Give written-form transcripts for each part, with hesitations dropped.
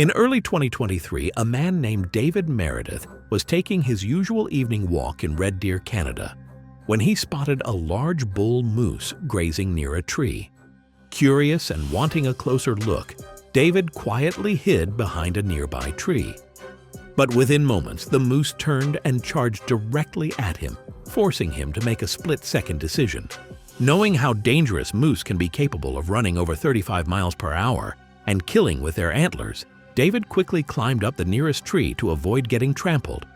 In early 2023, a man named David Meredith was taking his usual evening walk in Red Deer, Canada, when he spotted a large bull moose grazing near a tree. Curious and wanting a closer look, David quietly hid behind a nearby tree. But within moments, the moose turned and charged directly at him, forcing him to make a split-second decision. Knowing how dangerous moose can be capable of running over 35 miles per hour and killing with their antlers, David quickly climbed up the nearest tree to avoid getting trampled.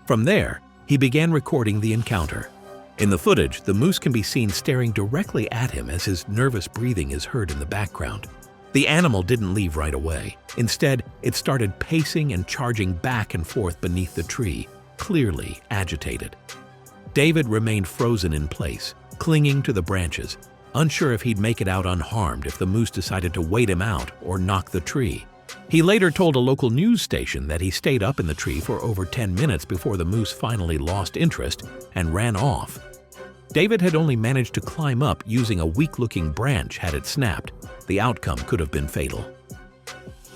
From there, he began recording the encounter. In the footage, the moose can be seen staring directly at him as his nervous breathing is heard in the background. The animal didn't leave right away. Instead, it started pacing and charging back and forth beneath the tree, clearly agitated. David remained frozen in place, clinging to the branches, unsure if he'd make it out unharmed if the moose decided to wait him out or knock the tree. He later told a local news station that he stayed up in the tree for over 10 minutes before the moose finally lost interest and ran off. David had only managed to climb up using a weak-looking branch had it snapped. The outcome could have been fatal.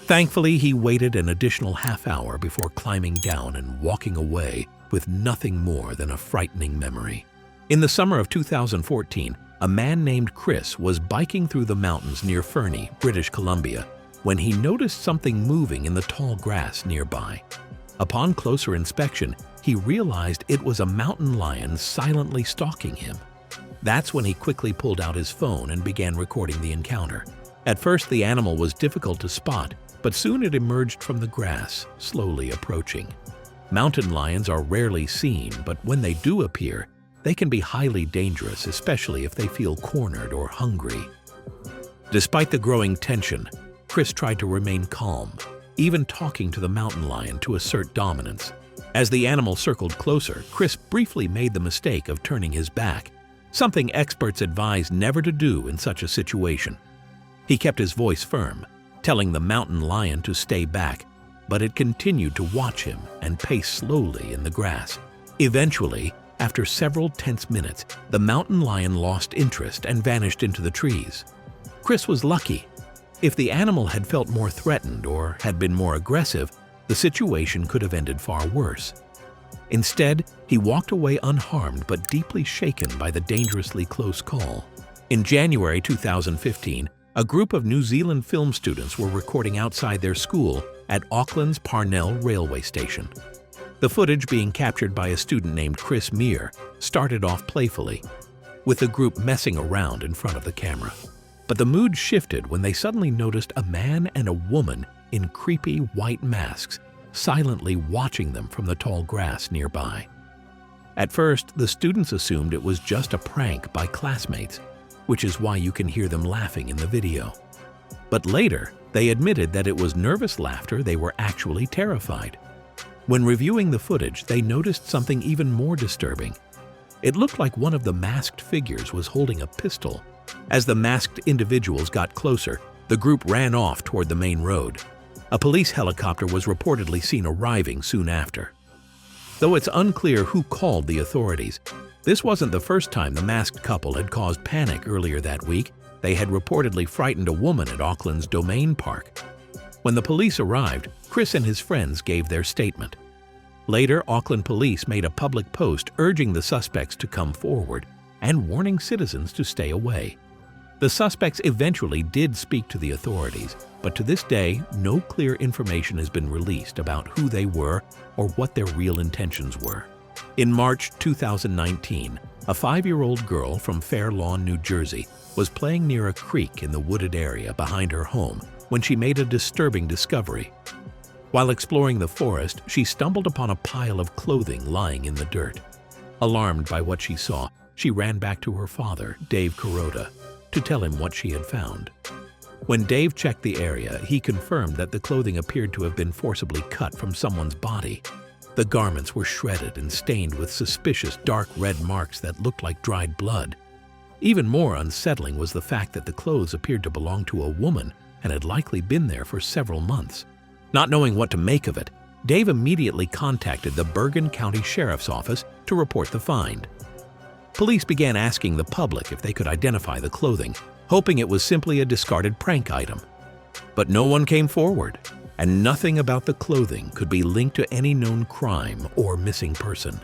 Thankfully, he waited an additional half hour before climbing down and walking away with nothing more than a frightening memory. In the summer of 2014, a man named Chris was biking through the mountains near Fernie, British Columbia, when he noticed something moving in the tall grass nearby. Upon closer inspection, he realized it was a mountain lion silently stalking him. That's when he quickly pulled out his phone and began recording the encounter. At first, the animal was difficult to spot, but soon it emerged from the grass, slowly approaching. Mountain lions are rarely seen, but when they do appear, they can be highly dangerous, especially if they feel cornered or hungry. Despite the growing tension, Chris tried to remain calm, even talking to the mountain lion to assert dominance. As the animal circled closer, Chris briefly made the mistake of turning his back, something experts advise never to do in such a situation. He kept his voice firm, telling the mountain lion to stay back, but it continued to watch him and pace slowly in the grass. Eventually, after several tense minutes, the mountain lion lost interest and vanished into the trees. Chris was lucky. If the animal had felt more threatened or had been more aggressive, the situation could have ended far worse. Instead, he walked away unharmed but deeply shaken by the dangerously close call. In January 2015, a group of New Zealand film students were recording outside their school at Auckland's Parnell railway station. The footage, being captured by a student named Chris Meir, started off playfully, with the group messing around in front of the camera. But the mood shifted when they suddenly noticed a man and a woman in creepy white masks, silently watching them from the tall grass nearby. At first, the students assumed it was just a prank by classmates, which is why you can hear them laughing in the video. But later, they admitted that it was nervous laughter. They were actually terrified. When reviewing the footage, they noticed something even more disturbing. It looked like one of the masked figures was holding a pistol. As the masked individuals got closer, the group ran off toward the main road. A police helicopter was reportedly seen arriving soon after. Though it's unclear who called the authorities, this wasn't the first time the masked couple had caused panic. Earlier that week, they had reportedly frightened a woman at Auckland's Domain Park. When the police arrived, Chris and his friends gave their statement. Later, Auckland police made a public post urging the suspects to come forward and warning citizens to stay away. The suspects eventually did speak to the authorities, but to this day, no clear information has been released about who they were or what their real intentions were. In March 2019, a 5-year-old girl from Fair Lawn, New Jersey, was playing near a creek in the wooded area behind her home when she made a disturbing discovery. While exploring the forest, she stumbled upon a pile of clothing lying in the dirt. Alarmed by what she saw, she ran back to her father, Dave Kuroda, to tell him what she had found. When Dave checked the area, he confirmed that the clothing appeared to have been forcibly cut from someone's body. The garments were shredded and stained with suspicious dark red marks that looked like dried blood. Even more unsettling was the fact that the clothes appeared to belong to a woman and had likely been there for several months. Not knowing what to make of it, Dave immediately contacted the Bergen County Sheriff's Office to report the find. Police began asking the public if they could identify the clothing, hoping it was simply a discarded prank item. But no one came forward. and nothing about the clothing could be linked to any known crime or missing person.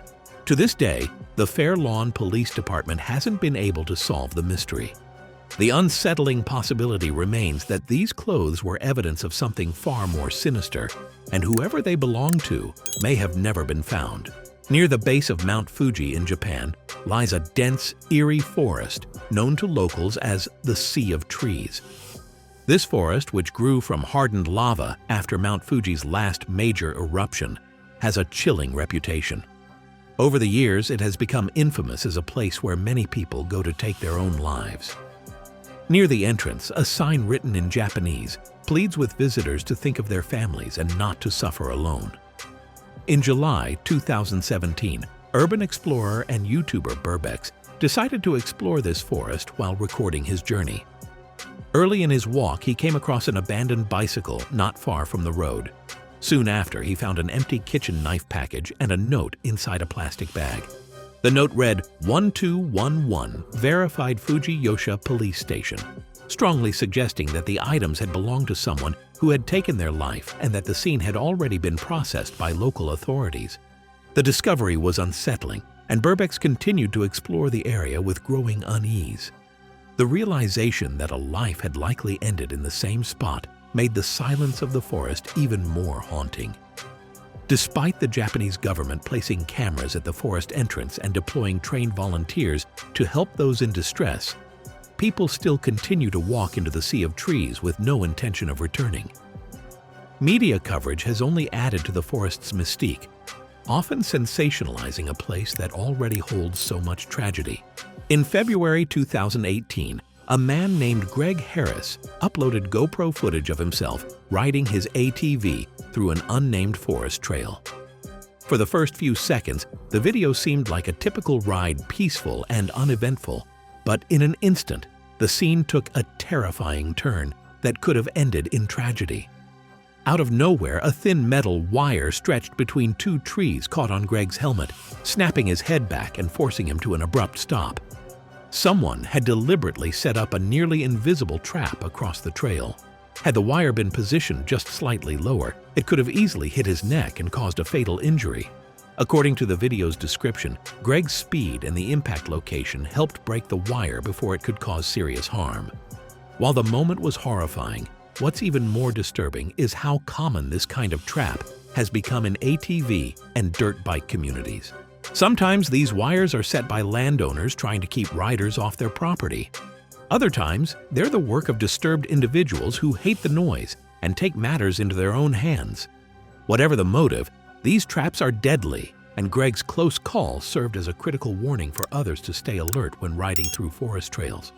To this day, the Fair Lawn Police Department hasn't been able to solve the mystery. The unsettling possibility remains that these clothes were evidence of something far more sinister, and whoever they belonged to may have never been found. Near the base of Mount Fuji in Japan lies a dense, eerie forest known to locals as the Sea of Trees. This forest, which grew from hardened lava after Mount Fuji's last major eruption, has a chilling reputation. Over the years, it has become infamous as a place where many people go to take their own lives. Near the entrance, a sign written in Japanese pleads with visitors to think of their families and not to suffer alone. In July 2017, urban explorer and YouTuber Burbex decided to explore this forest while recording his journey. Early in his walk, he came across an abandoned bicycle not far from the road. Soon after, he found an empty kitchen knife package and a note inside a plastic bag. The note read, "1211, verified Fujiyosha Police Station," strongly suggesting that the items had belonged to someone who had taken their life and that the scene had already been processed by local authorities. The discovery was unsettling, and Burbex continued to explore the area with growing unease. The realization that a life had likely ended in the same spot made the silence of the forest even more haunting. Despite the Japanese government placing cameras at the forest entrance and deploying trained volunteers to help those in distress, people still continue to walk into the Sea of Trees with no intention of returning. Media coverage has only added to the forest's mystique, often sensationalizing a place that already holds so much tragedy. In February 2018, a man named Greg Harris uploaded GoPro footage of himself riding his ATV through an unnamed forest trail. For the first few seconds, the video seemed like a typical ride, peaceful and uneventful, but in an instant, the scene took a terrifying turn that could have ended in tragedy. Out of nowhere, a thin metal wire stretched between two trees caught on Greg's helmet, snapping his head back and forcing him to an abrupt stop. Someone had deliberately set up a nearly invisible trap across the trail. Had the wire been positioned just slightly lower, it could have easily hit his neck and caused a fatal injury. According to the video's description, Greg's speed and the impact location helped break the wire before it could cause serious harm. While the moment was horrifying, what's even more disturbing is how common this kind of trap has become in ATV and dirt bike communities. Sometimes these wires are set by landowners trying to keep riders off their property. Other times, they're the work of disturbed individuals who hate the noise and take matters into their own hands. Whatever the motive, these traps are deadly, and Greg's close call served as a critical warning for others to stay alert when riding through forest trails.